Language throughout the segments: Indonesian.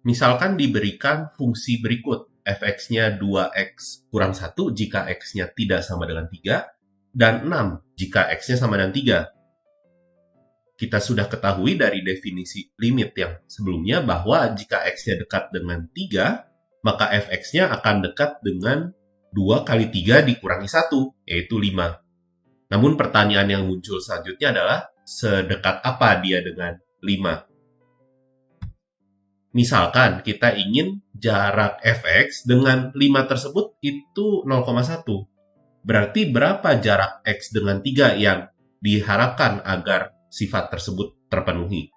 Misalkan diberikan fungsi berikut, f(x)-nya 2x kurang 1 jika x-nya tidak sama dengan 3, dan 6 jika x-nya sama dengan 3. Kita sudah ketahui dari definisi limit yang sebelumnya bahwa jika x-nya dekat dengan 3, maka f(x)-nya akan dekat dengan 2 kali 3 dikurangi 1, yaitu 5. Namun pertanyaan yang muncul selanjutnya adalah, sedekat apa dia dengan 5? Misalkan kita ingin jarak f(x) dengan 5 tersebut itu 0,1. Berarti berapa jarak x dengan 3 yang diharapkan agar sifat tersebut terpenuhi?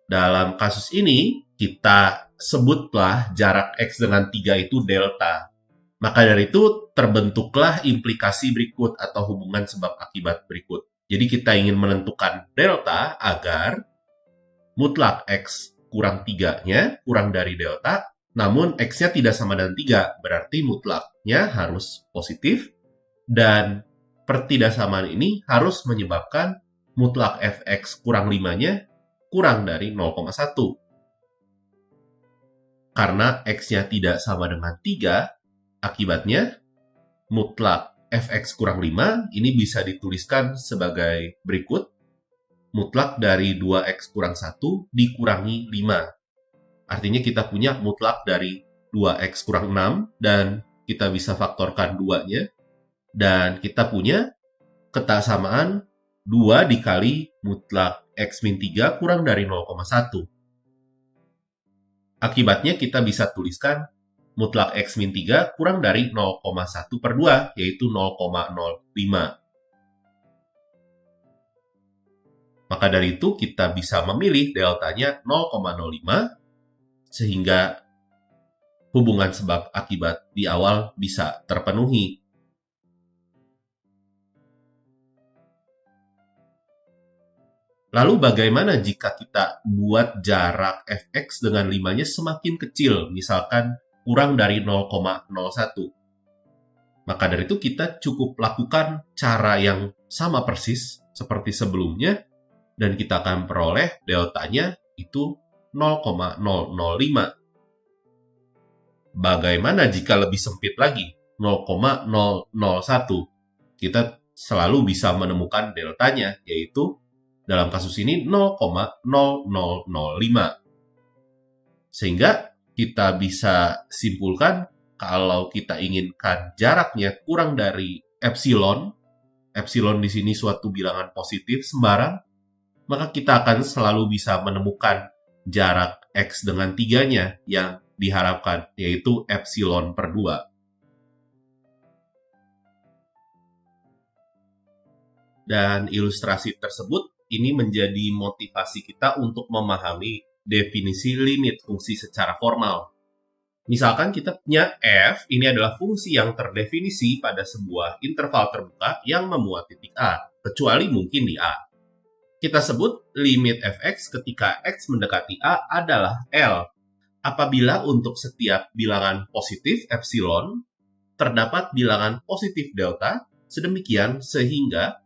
Dalam kasus ini, kita sebutlah jarak x dengan 3 itu delta. Maka dari itu, terbentuklah implikasi berikut atau hubungan sebab akibat berikut. Jadi kita ingin menentukan delta agar mutlak x kurang 3-nya kurang dari delta, namun x-nya tidak sama dengan 3, berarti mutlaknya harus positif, dan pertidaksamaan ini harus menyebabkan mutlak fx kurang 5-nya kurang dari 0,1. Karena x-nya tidak sama dengan 3, akibatnya mutlak fx kurang 5 ini bisa dituliskan sebagai berikut. Mutlak dari 2x kurang 1 dikurangi 5. Artinya kita punya mutlak dari 2x kurang 6, dan kita bisa faktorkan 2-nya. Dan kita punya kesamaan 2 dikali mutlak x min 3 kurang dari 0,1. Akibatnya kita bisa tuliskan mutlak x min 3 kurang dari 0,1 per 2, yaitu 0,05. Maka dari itu kita bisa memilih deltanya 0,05 sehingga hubungan sebab akibat di awal bisa terpenuhi. Lalu bagaimana jika kita buat jarak fx dengan 5-nya semakin kecil, misalkan kurang dari 0,01? Maka dari itu kita cukup lakukan cara yang sama persis seperti sebelumnya, dan kita akan peroleh deltanya itu 0,005. Bagaimana jika lebih sempit lagi, 0,001? Kita selalu bisa menemukan deltanya, yaitu dalam kasus ini 0,0005. Sehingga kita bisa simpulkan kalau kita inginkan jaraknya kurang dari epsilon di sini suatu bilangan positif sembarang, maka kita akan selalu bisa menemukan jarak x dengan 3-nya yang diharapkan, yaitu epsilon per 2. Dan ilustrasi tersebut ini menjadi motivasi kita untuk memahami definisi limit fungsi secara formal. Misalkan kita punya f, ini adalah fungsi yang terdefinisi pada sebuah interval terbuka yang memuat titik A, kecuali mungkin di A. Kita sebut limit fx ketika x mendekati A adalah L. Apabila untuk setiap bilangan positif epsilon, terdapat bilangan positif delta, sedemikian sehingga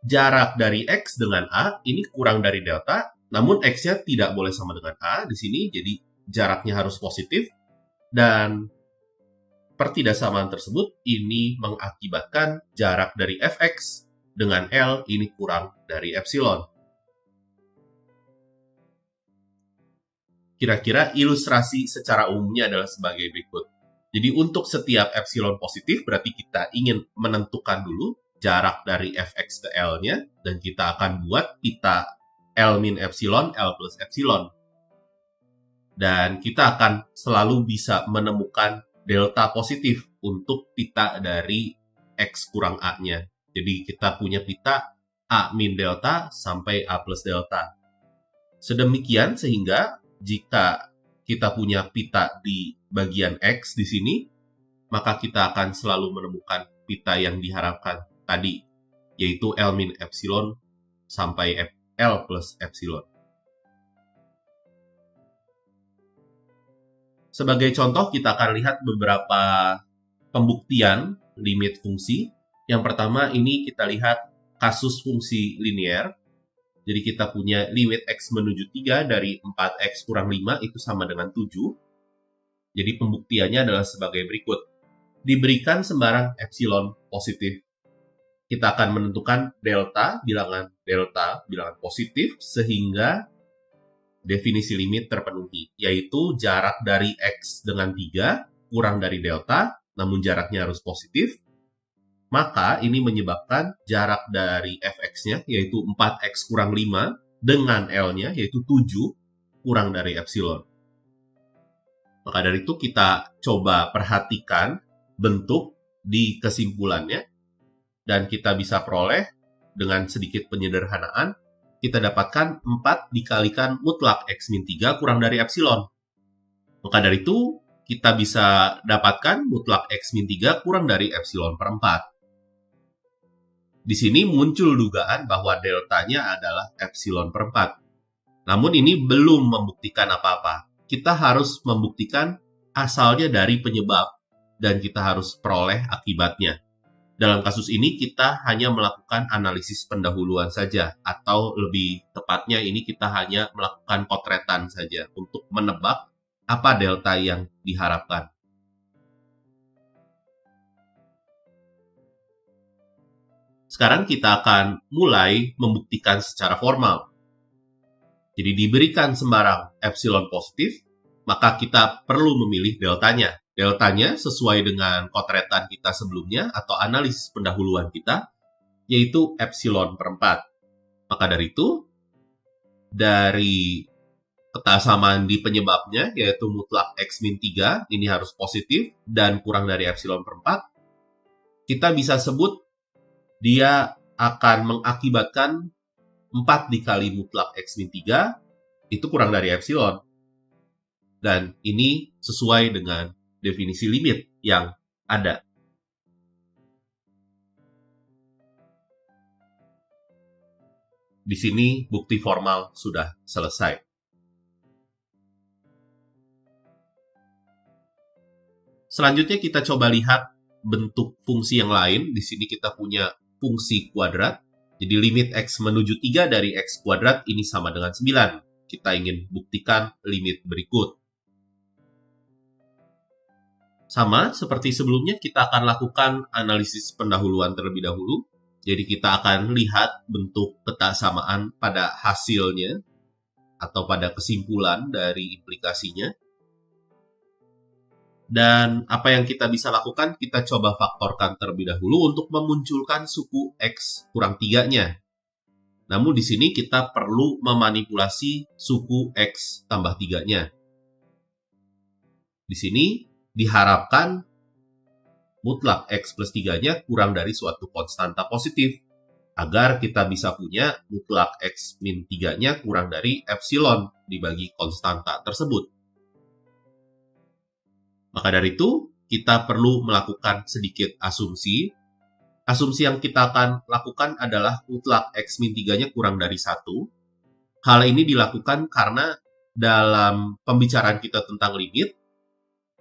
jarak dari x dengan A ini kurang dari delta, namun x-nya tidak boleh sama dengan A di sini, jadi jaraknya harus positif, dan pertidaksamaan tersebut ini mengakibatkan jarak dari fx dengan L ini kurang dari epsilon. Kira-kira ilustrasi secara umumnya adalah sebagai berikut. Jadi untuk setiap epsilon positif berarti kita ingin menentukan dulu jarak dari fx ke L-nya, dan kita akan buat pita L min epsilon, L plus epsilon. Dan kita akan selalu bisa menemukan delta positif untuk pita dari x kurang A-nya. Jadi kita punya pita A min delta sampai A plus delta. Sedemikian sehingga jika kita punya pita di bagian X di sini, maka kita akan selalu menemukan pita yang diharapkan tadi, yaitu L min epsilon sampai L plus epsilon. Sebagai contoh, kita akan lihat beberapa pembuktian limit fungsi. Yang pertama, ini kita lihat kasus fungsi linear. Jadi kita punya limit X menuju 3 dari 4X kurang 5 itu sama dengan 7. Jadi pembuktiannya adalah sebagai berikut. Diberikan sembarang epsilon positif, kita akan menentukan bilangan positif, sehingga definisi limit terpenuhi, yaitu jarak dari X dengan 3 kurang dari delta, namun jaraknya harus positif. Maka ini menyebabkan jarak dari fx-nya, yaitu 4x kurang 5, dengan L-nya, yaitu 7, kurang dari epsilon. Maka dari itu kita coba perhatikan bentuk di kesimpulannya, dan kita bisa peroleh dengan sedikit penyederhanaan, kita dapatkan 4 dikalikan mutlak X min 3 kurang dari epsilon. Maka dari itu, kita bisa dapatkan mutlak X min 3 kurang dari epsilon per 4. Di sini muncul dugaan bahwa deltanya adalah epsilon per 4. Namun ini belum membuktikan apa-apa. Kita harus membuktikan asalnya dari penyebab, dan kita harus peroleh akibatnya. Dalam kasus ini kita hanya melakukan analisis pendahuluan saja, atau lebih tepatnya ini kita hanya melakukan potretan saja untuk menebak apa delta yang diharapkan. Sekarang kita akan mulai membuktikan secara formal. Jadi diberikan sembarang epsilon positif, maka kita perlu memilih deltanya. Deltanya sesuai dengan potretan kita sebelumnya atau analisis pendahuluan kita, yaitu epsilon per 4. Maka dari itu, dari kesamaan di penyebabnya, yaitu mutlak X min 3, ini harus positif dan kurang dari epsilon per 4, kita bisa sebut dia akan mengakibatkan 4 dikali mutlak X min 3, itu kurang dari epsilon. Dan ini sesuai dengan definisi limit yang ada. Di sini bukti formal sudah selesai. Selanjutnya kita coba lihat bentuk fungsi yang lain. Di sini kita punya fungsi kuadrat. Jadi limit X menuju 3 dari X kuadrat ini sama dengan 9. Kita ingin buktikan limit berikut. Sama seperti sebelumnya, kita akan lakukan analisis pendahuluan terlebih dahulu. Jadi kita akan lihat bentuk kesamaan pada hasilnya atau pada kesimpulan dari implikasinya. Dan apa yang kita bisa lakukan, kita coba faktorkan terlebih dahulu untuk memunculkan suku X kurang 3-nya. Namun di sini kita perlu memanipulasi suku X tambah 3-nya. Di sini diharapkan mutlak X plus 3-nya kurang dari suatu konstanta positif, agar kita bisa punya mutlak X min 3-nya kurang dari epsilon dibagi konstanta tersebut. Maka dari itu, kita perlu melakukan sedikit asumsi. Asumsi yang kita akan lakukan adalah mutlak X min 3-nya kurang dari 1. Hal ini dilakukan karena dalam pembicaraan kita tentang limit,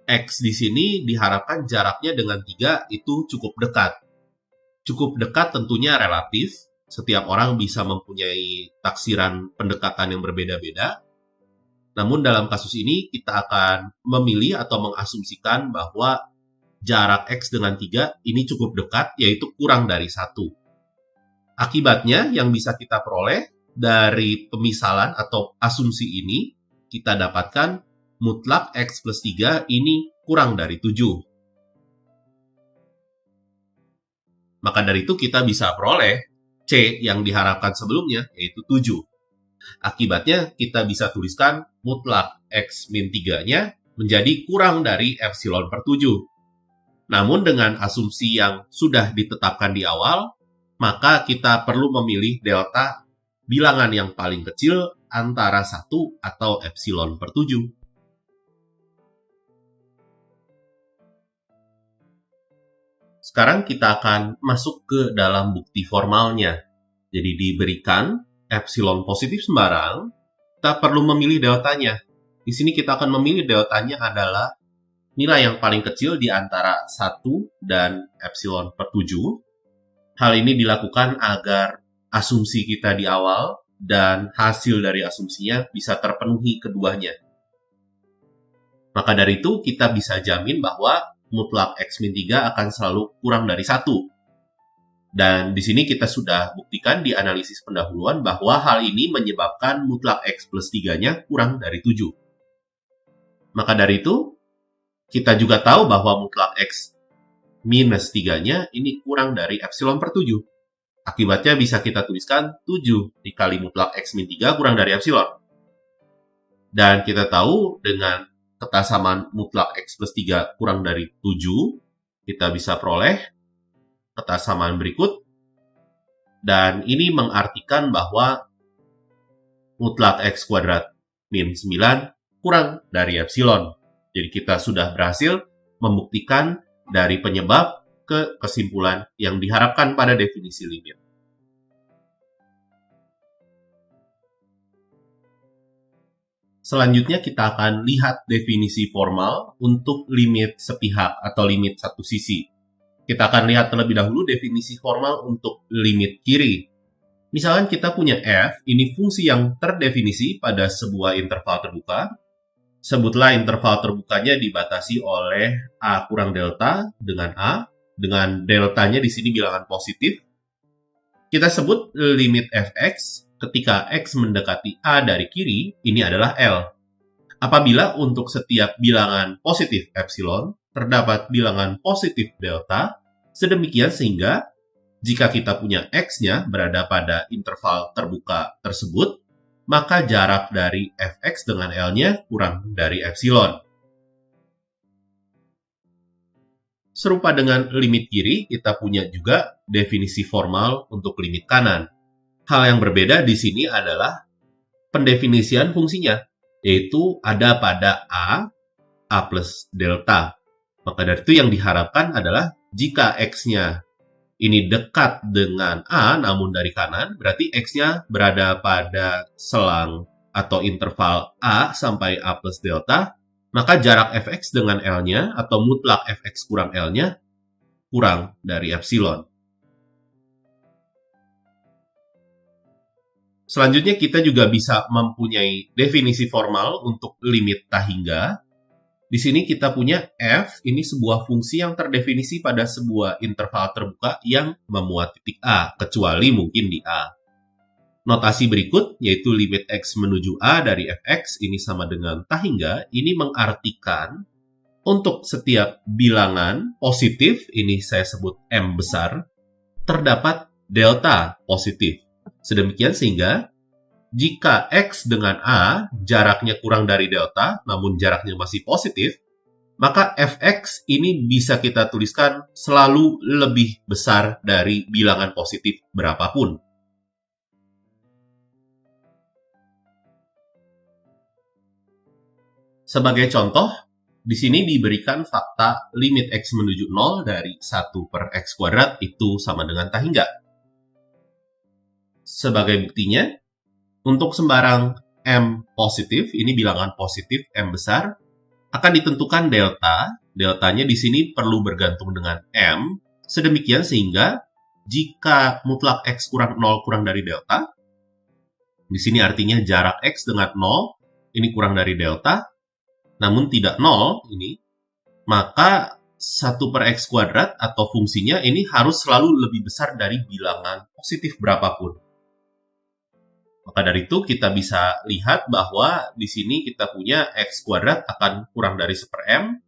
X di sini diharapkan jaraknya dengan 3 itu cukup dekat. Cukup dekat tentunya relatif. Setiap orang bisa mempunyai taksiran pendekatan yang berbeda-beda. Namun dalam kasus ini kita akan memilih atau mengasumsikan bahwa jarak X dengan 3 ini cukup dekat, yaitu kurang dari 1. Akibatnya yang bisa kita peroleh dari pemisalan atau asumsi ini, kita dapatkan mutlak X plus 3 ini kurang dari 7. Maka dari itu kita bisa peroleh C yang diharapkan sebelumnya, yaitu 7. Akibatnya kita bisa tuliskan mutlak X min 3-nya menjadi kurang dari epsilon per 7. Namun dengan asumsi yang sudah ditetapkan di awal, maka kita perlu memilih delta bilangan yang paling kecil antara 1 atau epsilon per 7. Sekarang kita akan masuk ke dalam bukti formalnya. Jadi diberikan epsilon positif sembarang, kita perlu memilih deltanya. Di sini kita akan memilih deltanya adalah nilai yang paling kecil di antara 1 dan epsilon per 7. Hal ini dilakukan agar asumsi kita di awal dan hasil dari asumsinya bisa terpenuhi keduanya. Maka dari itu, kita bisa jamin bahwa mutlak X min 3 akan selalu kurang dari 1. Dan di sini kita sudah buktikan di analisis pendahuluan bahwa hal ini menyebabkan mutlak X plus 3-nya kurang dari 7. Maka dari itu, kita juga tahu bahwa mutlak X minus 3-nya ini kurang dari epsilon per 7. Akibatnya bisa kita tuliskan 7 dikali mutlak X min 3 kurang dari epsilon. Dan kita tahu dengan ketasamaan mutlak X plus 3 kurang dari 7, kita bisa peroleh ketasamaan berikut. Dan ini mengartikan bahwa mutlak X kuadrat min 9 kurang dari epsilon. Jadi kita sudah berhasil membuktikan dari penyebab ke kesimpulan yang diharapkan pada definisi limit. Selanjutnya kita akan lihat definisi formal untuk limit sepihak atau limit satu sisi. Kita akan lihat terlebih dahulu definisi formal untuk limit kiri. Misalkan kita punya f, ini fungsi yang terdefinisi pada sebuah interval terbuka. Sebutlah interval terbukanya dibatasi oleh a kurang delta dengan a, dengan deltanya di sini bilangan positif. Kita sebut limit fx ketika x mendekati a dari kiri, ini adalah L. Apabila untuk setiap bilangan positif epsilon, terdapat bilangan positif delta, sedemikian sehingga jika kita punya x-nya berada pada interval terbuka tersebut, maka jarak dari fx dengan L-nya kurang dari epsilon. Serupa dengan limit kiri, kita punya juga definisi formal untuk limit kanan. Hal yang berbeda di sini adalah pendefinisian fungsinya, yaitu ada pada a plus delta. Maka dari itu yang diharapkan adalah jika x-nya ini dekat dengan a namun dari kanan, berarti x-nya berada pada selang atau interval a sampai a plus delta, maka jarak fx dengan L-nya atau mutlak fx kurang L-nya kurang dari epsilon. Selanjutnya kita juga bisa mempunyai definisi formal untuk limit tahingga. Di sini kita punya f, ini sebuah fungsi yang terdefinisi pada sebuah interval terbuka yang memuat titik a, kecuali mungkin di a. Notasi berikut, yaitu limit x menuju a dari fx, ini sama dengan tahingga, ini mengartikan untuk setiap bilangan positif, ini saya sebut m besar, terdapat delta positif. Sedemikian sehingga jika x dengan a jaraknya kurang dari delta, namun jaraknya masih positif, maka fx ini bisa kita tuliskan selalu lebih besar dari bilangan positif berapapun. Sebagai contoh, di sini diberikan fakta limit x menuju 0 dari 1 per x kuadrat itu sama dengan tahingga. Sebagai buktinya, untuk sembarang m positif, ini bilangan positif m besar, akan ditentukan delta. Deltanya di sini perlu bergantung dengan m, sedemikian sehingga jika mutlak x kurang 0 kurang dari delta, di sini artinya jarak x dengan 0, ini kurang dari delta, namun tidak 0 ini, maka 1 per x kuadrat atau fungsinya ini harus selalu lebih besar dari bilangan positif berapapun. Maka dari itu kita bisa lihat bahwa di sini kita punya x kuadrat akan kurang dari 1 per m,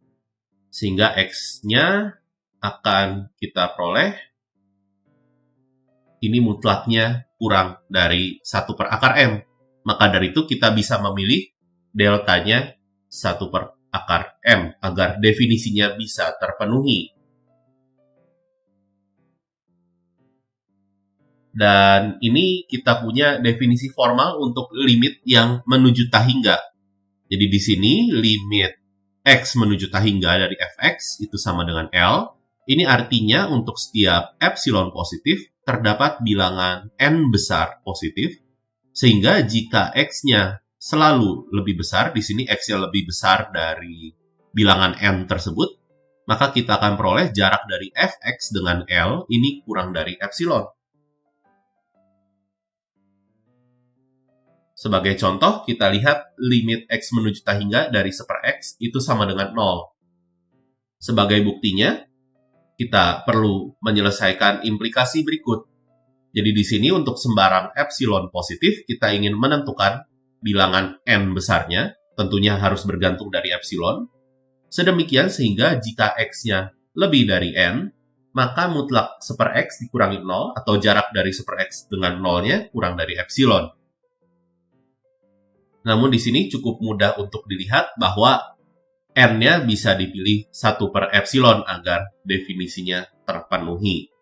sehingga x-nya akan kita peroleh, ini mutlaknya kurang dari 1 per akar m. Maka dari itu kita bisa memilih deltanya 1 per akar m, agar definisinya bisa terpenuhi. Dan ini kita punya definisi formal untuk limit yang menuju tahingga. Jadi di sini limit x menuju tahingga dari fx itu sama dengan L. Ini artinya untuk setiap epsilon positif terdapat bilangan n besar positif. Sehingga jika x-nya selalu lebih besar, di sini x-nya lebih besar dari bilangan n tersebut, maka kita akan peroleh jarak dari fx dengan L ini kurang dari epsilon. Sebagai contoh, kita lihat limit X menuju juta hingga dari 1 per X itu sama dengan 0. Sebagai buktinya, kita perlu menyelesaikan implikasi berikut. Jadi di sini untuk sembarang epsilon positif, kita ingin menentukan bilangan N besarnya, tentunya harus bergantung dari epsilon. Sedemikian sehingga jika X-nya lebih dari N, maka mutlak 1 per X dikurangi 0, atau jarak dari 1 per X dengan 0-nya kurang dari epsilon. Namun di sini cukup mudah untuk dilihat bahwa N-nya bisa dipilih 1 per epsilon agar definisinya terpenuhi.